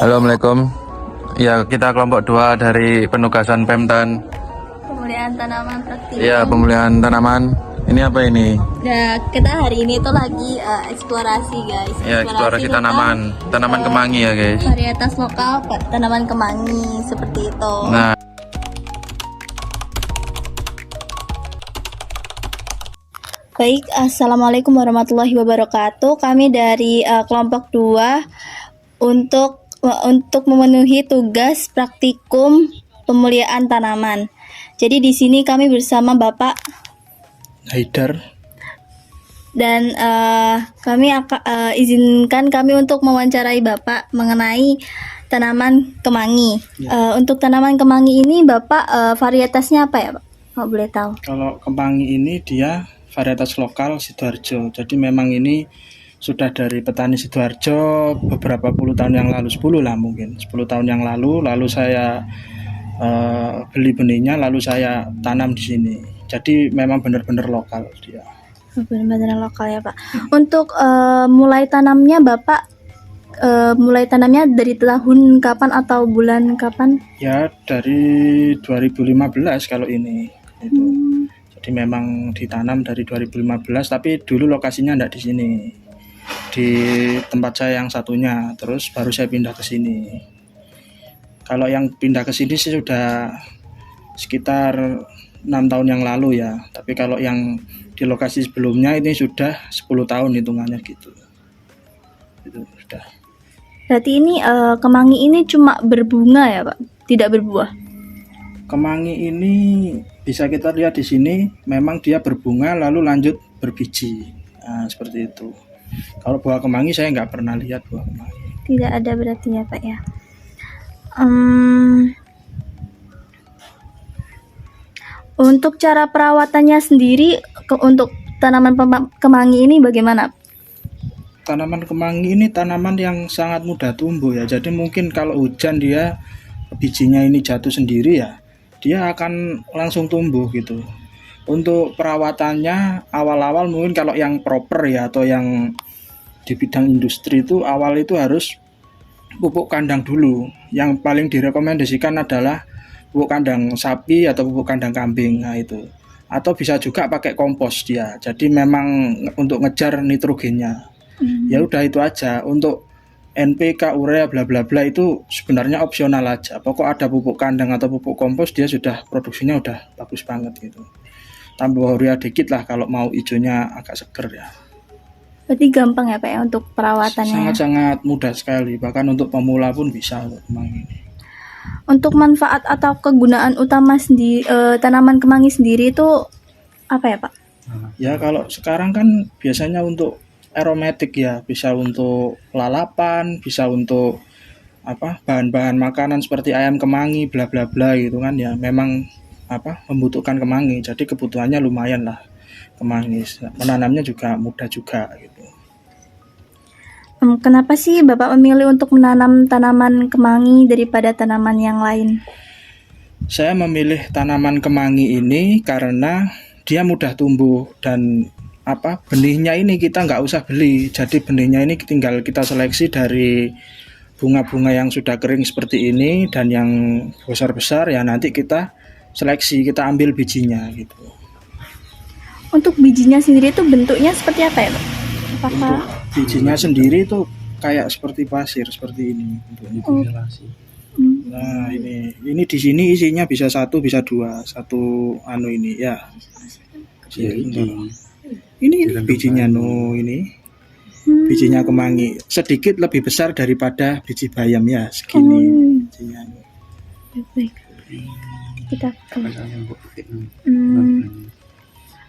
Halo, Assalamualaikum. Ya, kita kelompok 2 dari penugasan Pemtan. Pemulihan tanaman praktikum. Ya, pemulihan tanaman. Ini apa ini? Nah, kita hari ini tuh lagi eksplorasi guys. Ya, eksplorasi lokal, tanaman. Tanaman kemangi ya, guys. varietas lokal tanaman kemangi seperti itu. Nah, Baik, assalamualaikum warahmatullahi wabarakatuh. Kami dari kelompok 2 untuk memenuhi tugas praktikum pemulihan tanaman. Jadi di sini kami bersama Bapak Haidar. dan kami akan izinkan kami untuk mewawancarai Bapak mengenai tanaman kemangi. Untuk tanaman kemangi ini Bapak varietasnya apa ya Pak? Kalau boleh tahu. Kalau kemangi ini dia varietas lokal Sidoarjo. Jadi memang ini sudah dari petani Sidoarjo beberapa puluh tahun yang lalu, 10 lah mungkin, 10 tahun yang lalu saya beli benihnya lalu saya tanam di sini. Jadi memang benar-benar lokal dia. Benar-benar lokal ya Pak. Untuk mulai tanamnya Bapak mulai tanamnya dari tahun kapan atau bulan kapan? Ya dari 2015 kalau ini. Itu. Jadi memang ditanam dari 2015, tapi dulu lokasinya enggak di sini. Di tempat saya yang satunya, terus baru saya pindah ke sini. Kalau yang pindah ke sini sih sudah sekitar 6 tahun yang lalu ya. Tapi kalau yang di lokasi sebelumnya ini sudah 10 tahun hitungannya gitu. Itu sudah. Berarti ini kemangi ini cuma berbunga ya Pak, tidak berbuah. Kemangi ini bisa kita lihat di sini, memang dia berbunga lalu lanjut berbiji. Nah, seperti itu. Kalau buah kemangi saya nggak pernah lihat buah kemangi. Tidak ada berarti ya Pak ya. Untuk cara perawatannya sendiri untuk tanaman kemangi ini bagaimana? Tanaman kemangi ini tanaman yang sangat mudah tumbuh ya. Jadi mungkin kalau hujan dia bijinya ini jatuh sendiri ya, dia akan langsung tumbuh gitu. Untuk perawatannya awal-awal mungkin kalau yang proper ya, atau yang di bidang industri itu awal itu harus pupuk kandang dulu. Yang paling direkomendasikan adalah pupuk kandang sapi atau pupuk kandang kambing. Nah itu. Atau bisa juga pakai kompos dia. Jadi memang untuk ngejar nitrogennya. Ya udah itu aja. Untuk NPK, urea, bla bla bla itu sebenarnya opsional aja. Pokok ada pupuk kandang atau pupuk kompos dia sudah produksinya udah bagus banget gitu. Tambah urea dikit lah kalau mau hijaunya agak seger ya. Berarti gampang ya Pak ya untuk perawatannya. Sangat-sangat mudah sekali. Bahkan untuk pemula pun bisa untuk kemangi ini. Untuk manfaat atau kegunaan utama sendiri tanaman kemangi sendiri itu apa ya Pak? Ya kalau sekarang kan biasanya untuk aromatik ya, bisa untuk lalapan, bisa untuk bahan-bahan makanan seperti ayam kemangi, bla bla bla gitu kan ya. Memang membutuhkan kemangi. Jadi kebutuhannya lumayan lah kemangi. Menanamnya juga mudah juga gitu. Kenapa sih Bapak memilih untuk menanam tanaman kemangi daripada tanaman yang lain? Saya memilih tanaman kemangi ini karena dia mudah tumbuh dan benihnya ini kita nggak usah beli. Jadi benihnya ini tinggal kita seleksi dari bunga-bunga yang sudah kering seperti ini dan yang besar-besar ya, nanti kita seleksi, kita ambil bijinya gitu. Untuk bijinya sendiri itu bentuknya seperti apa ya Pak? Apakah Untuk bijinya sendiri itu kayak seperti pasir seperti ini bentuknya. Nah ini di sini isinya bisa 1 bisa 2 satu ini ya. Ini bijinya ini bijinya kemangi sedikit lebih besar daripada biji bayam ya, segini bijinya. baik. Kita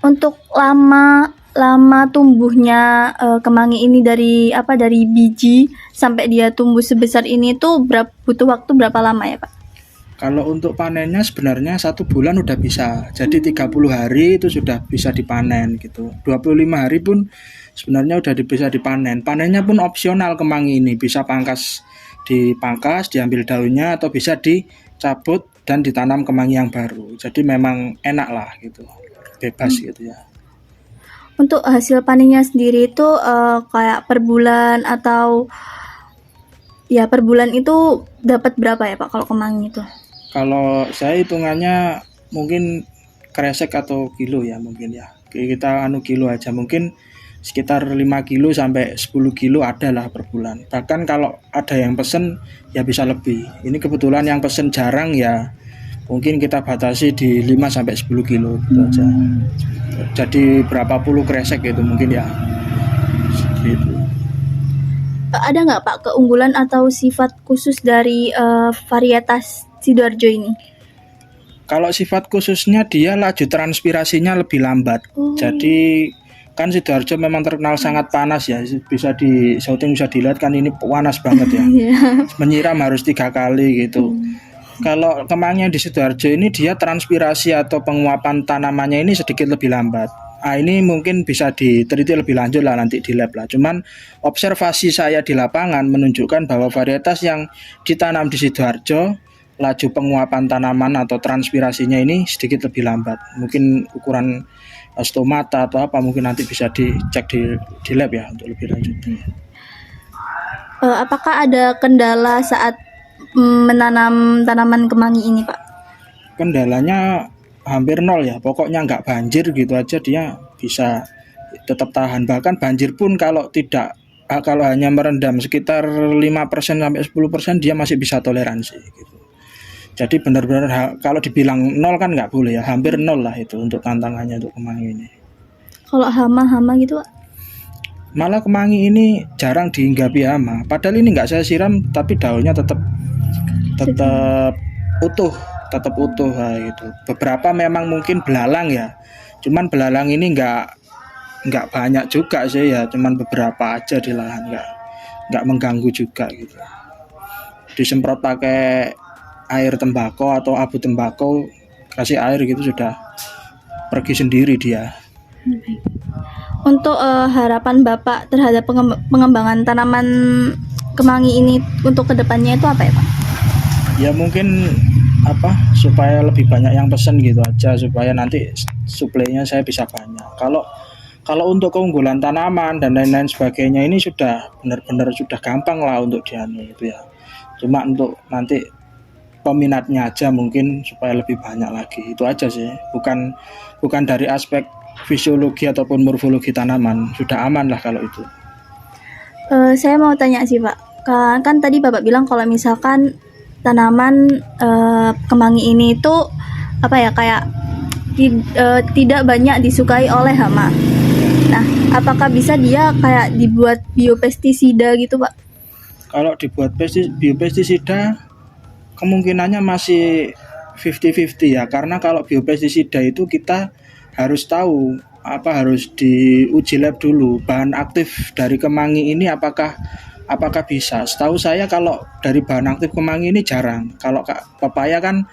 untuk lama tumbuhnya kemangi ini dari biji sampai dia tumbuh sebesar ini tuh butuh waktu berapa lama ya Pak? Kalau untuk panennya sebenarnya 1 bulan udah bisa. Jadi 30 hari itu sudah bisa dipanen gitu. 25 hari pun sebenarnya udah bisa dipanen. Panennya pun opsional kemangi ini. Bisa dipangkas, diambil daunnya, atau bisa dicabut dan ditanam kemangi yang baru. Jadi memang enak lah gitu. Bebas gitu ya. Untuk hasil panennya sendiri itu kayak per bulan atau ya per bulan itu dapat berapa ya Pak kalau kemangi itu? Kalau saya hitungannya mungkin kresek atau kilo ya mungkin ya. Kita kilo aja mungkin sekitar 5 kilo sampai 10 kilo ada lah per bulan. Bahkan kalau ada yang pesen ya bisa lebih. Ini kebetulan yang pesen jarang ya mungkin kita batasi di 5 sampai 10 kilo gitu aja. Jadi berapa puluh kresek gitu mungkin ya. Gitu. Ada nggak Pak keunggulan atau sifat khusus dari varietas Sidoarjo ini? Kalau sifat khususnya dia laju transpirasinya lebih lambat. Jadi kan Sidoarjo memang terkenal sangat panas ya. Bisa di shooting bisa dilihat kan ini panas banget ya. Menyiram harus 3 kali gitu. Kalau kemangi di Sidoarjo ini dia transpirasi atau penguapan tanamannya ini sedikit lebih lambat. Ini mungkin bisa diteliti lebih lanjut lah nanti di lab lah. Cuman observasi saya di lapangan menunjukkan bahwa varietas yang ditanam di Sidoarjo laju penguapan tanaman atau transpirasinya ini sedikit lebih lambat. Mungkin ukuran stomata atau apa mungkin nanti bisa dicek di lab ya untuk lebih lanjut. Apakah ada kendala saat menanam tanaman kemangi ini Pak? Kendalanya hampir nol ya, pokoknya nggak banjir gitu aja dia bisa tetap tahan. Bahkan banjir pun kalau hanya merendam sekitar 5% sampai 10% dia masih bisa toleransi gitu. Jadi benar-benar kalau dibilang nol kan nggak boleh ya, hampir nol lah itu untuk tantangannya untuk kemangi ini. Kalau hama gitu Pak? Malah kemangi ini jarang dihinggapi hama. Padahal ini nggak saya siram tapi daunnya tetap utuh, gitu. Beberapa memang mungkin belalang ya. Cuman belalang ini nggak banyak juga sih ya, cuman beberapa aja di lahan, nggak mengganggu juga gitu. Disemprot pakai air tembakau atau abu tembakau, kasih air gitu sudah pergi sendiri dia. Untuk harapan Bapak terhadap pengembangan tanaman kemangi ini untuk kedepannya itu apa ya Pak? Ya mungkin supaya lebih banyak yang pesen gitu aja, supaya nanti suplainya saya bisa banyak. Kalau untuk keunggulan tanaman dan lain-lain sebagainya ini sudah benar-benar sudah gampang lah untuk dianu itu ya. Cuma untuk nanti peminatnya aja mungkin supaya lebih banyak lagi, itu aja sih. Bukan dari aspek fisiologi ataupun morfologi tanaman, sudah aman lah kalau itu. Saya mau tanya sih Pak, kan tadi Bapak bilang kalau misalkan tanaman kemangi ini itu kayak tidak banyak disukai oleh hama. Nah, apakah bisa dia kayak dibuat biopestisida gitu Pak? Kalau dibuat biopestisida kemungkinannya masih 50-50 ya, karena kalau biopestisida itu kita harus tahu harus diuji lab dulu bahan aktif dari kemangi ini apakah bisa. Setahu saya kalau dari bahan aktif kemangi ini jarang. Kalau pepaya kan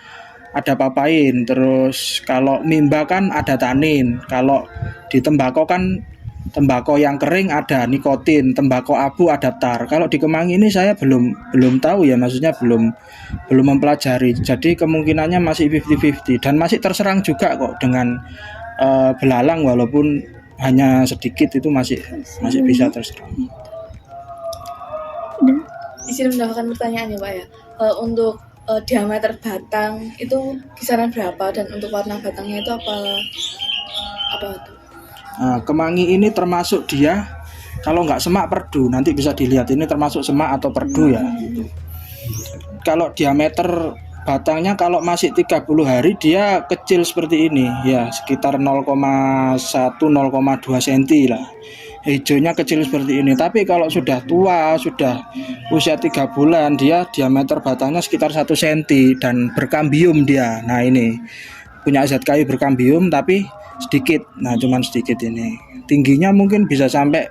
ada papain, terus kalau mimba kan ada tanin. Kalau di tembakau kan tembakau yang kering ada nikotin, tembakau abu ada tar. Kalau di kemangi ini saya belum tahu ya, maksudnya belum mempelajari. Jadi kemungkinannya masih 50-50 dan masih terserang juga kok dengan belalang, walaupun hanya sedikit itu masih bisa terserang. Izin mendapatkan pertanyaan ya Pak ya. Untuk diameter batang itu kisaran berapa, dan untuk warna batangnya itu apa itu? Nah, kemangi ini termasuk dia kalau nggak semak perdu, nanti bisa dilihat ini termasuk semak atau perdu ya gitu. Kalau diameter batangnya kalau masih 30 hari dia kecil seperti ini ya, sekitar 0,1-0,2 cm lah. Hijaunya kecil seperti ini. Tapi kalau sudah tua, sudah usia 3 bulan, dia diameter batangnya sekitar 1 cm dan berkambium dia. Nah ini punya zat kayu berkambium tapi sedikit. Nah cuman sedikit ini. Tingginya mungkin bisa sampai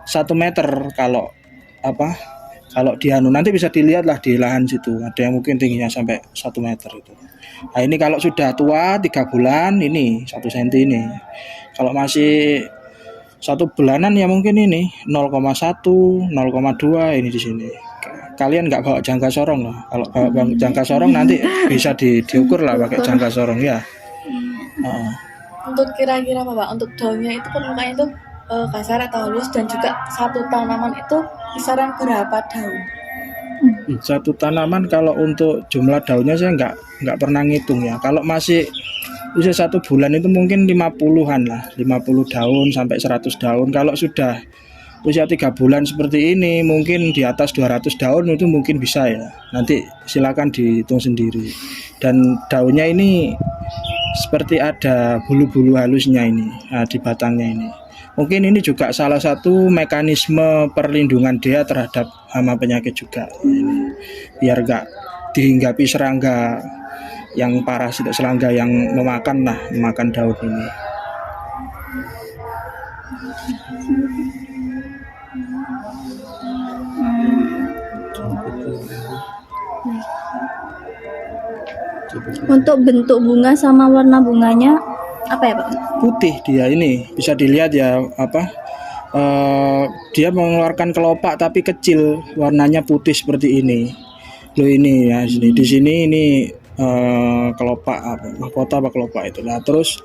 1 meter kalau nanti bisa dilihat lah di lahan situ. Ada yang mungkin tingginya sampai 1 meter itu. Nah ini kalau sudah tua 3 bulan ini 1 cm ini. Kalau masih 1 bulanan ya mungkin ini 0,1, 0,2 ini di sini. Kalian nggak bawa jangka sorong lah. Kalau bawa jangka sorong nanti bisa diukur lah pakai jangka sorong ya. Untuk kira-kira Pak, untuk daunnya itu permukaannya itu kasar atau halus, dan juga satu tanaman itu kisaran berapa daun? Satu tanaman kalau untuk jumlah daunnya saya nggak pernah ngitung ya. Kalau masih usia 1 bulan itu mungkin 50-an lah, 50 daun sampai 100 daun. Kalau sudah usia 3 bulan seperti ini mungkin di atas 200 daun itu mungkin bisa ya. Nanti silakan dihitung sendiri. Dan daunnya ini seperti ada bulu-bulu halusnya ini, di batangnya ini. Mungkin ini juga salah satu mekanisme perlindungan dia terhadap hama penyakit juga. Ini, biar nggak dihinggapi serangga yang parasit, serangga yang memakan daun ini. Untuk bentuk bunga sama warna bunganya apa ya Pak? Putih dia ini, bisa dilihat ya dia mengeluarkan kelopak tapi kecil, warnanya putih seperti ini. Loh ini ya di sini ini kelopak mahkota apa kelopak itu. Nah terus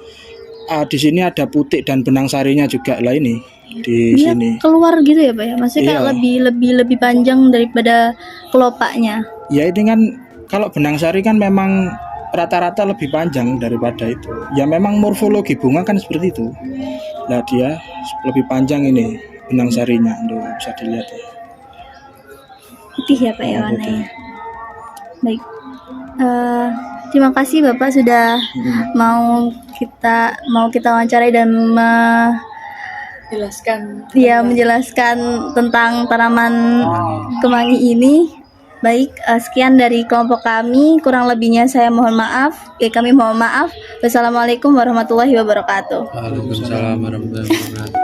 di sini ada putik dan benang sarinya juga lah ini di Dia sini. keluar gitu ya Pak ya? Maksudnya kayak Iya. lebih panjang daripada kelopaknya. Ya ini kan kalau benang sari kan memang rata-rata lebih panjang daripada itu. Ya memang morfologi bunga kan seperti itu. Nah dia lebih panjang ini benang sarinya, tuh bisa dilihat ya. Putih ya Pak ya Ya, warnanya. Baik. Terima kasih Bapak sudah mau kita wawancarai dan Jelaskan. menjelaskan tentang tanaman kemangi ini. Baik, sekian dari kelompok kami. Kurang lebihnya saya mohon maaf. Kami mohon maaf. Wassalamualaikum warahmatullahi wabarakatuh. Waalaikumsalam warahmatullahi wabarakatuh.